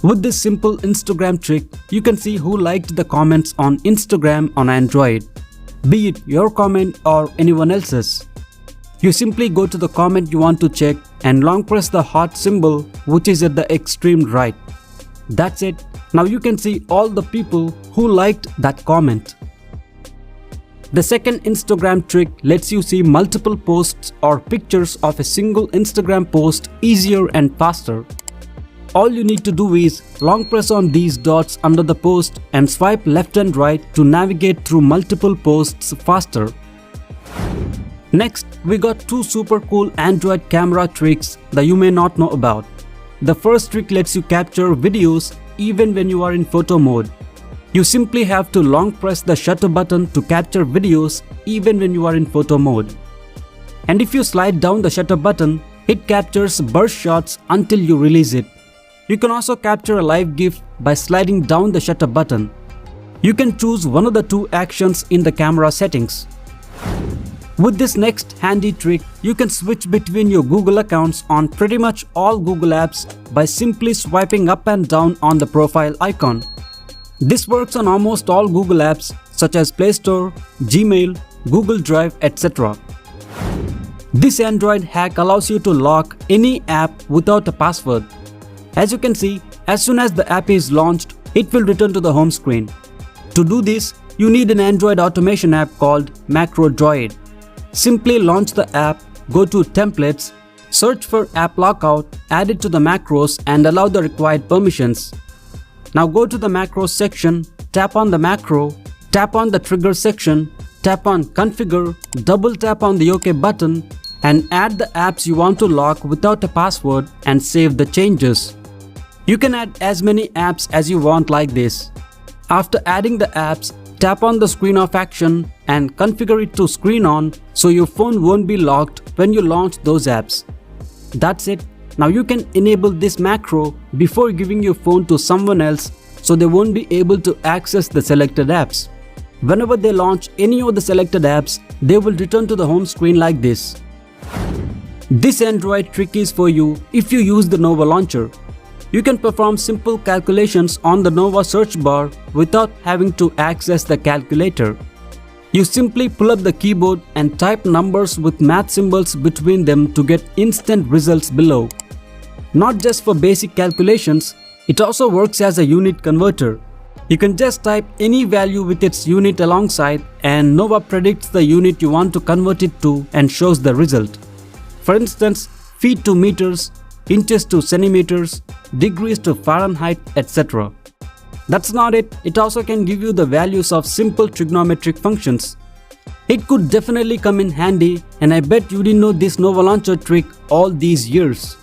With this simple Instagram trick, you can see who liked the comments on Instagram on Android, be it your comment or anyone else's. You simply go to the comment you want to check and long press the heart symbol which is at the extreme right. That's it. Now you can see all the people who liked that comment. The second Instagram trick lets you see multiple posts or pictures of a single Instagram post easier and faster. All you need to do is long press on these dots under the post and swipe left and right to navigate through multiple posts faster. Next, we got two super cool Android camera tricks that you may not know about. The first trick lets you capture videos even when you are in photo mode. You simply have to long press the shutter button to capture videos even when you are in photo mode. And if you slide down the shutter button, it captures burst shots until you release it. You can also capture a live GIF by sliding down the shutter button. You can choose one of the two actions in the camera settings. With this next handy trick, you can switch between your Google accounts on pretty much all Google apps by simply swiping up and down on the profile icon. This works on almost all Google apps such as Play Store, Gmail, Google Drive, etc. This Android hack allows you to lock any app without a password. As you can see, as soon as the app is launched, it will return to the home screen. To do this, you need an Android automation app called Macro Droid. Simply launch the app, go to Templates, search for App Lockout, add it to the macros and allow the required permissions. Now go to the macros section, tap on the macro, tap on the trigger section, tap on Configure, double tap on the OK button and add the apps you want to lock without a password and save the changes. You can add as many apps as you want like this. After adding the apps, tap on the screen off action and configure it to screen on so your phone won't be locked when you launch those apps. That's it. Now you can enable this macro before giving your phone to someone else so they won't be able to access the selected apps. Whenever they launch any of the selected apps, they will return to the home screen like this. This Android trick is for you if you use the Nova launcher. You can perform simple calculations on the Nova search bar without having to access the calculator. You simply pull up the keyboard and type numbers with math symbols between them to get instant results below. Not just for basic calculations, it also works as a unit converter. You can just type any value with its unit alongside and Nova predicts the unit you want to convert it to and shows the result. For instance, feet to meters, inches to centimeters, degrees to Fahrenheit, etc. That's not it, it also can give you the values of simple trigonometric functions. It could definitely come in handy and I bet you didn't know this Nova launcher trick all these years.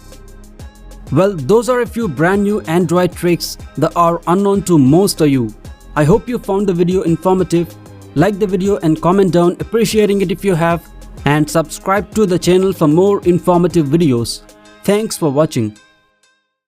Well, those are a few brand new Android tricks that are unknown to most of you. I hope you found the video informative. Like the video and comment down appreciating it if you have, and subscribe to the channel for more informative videos. Thanks for watching.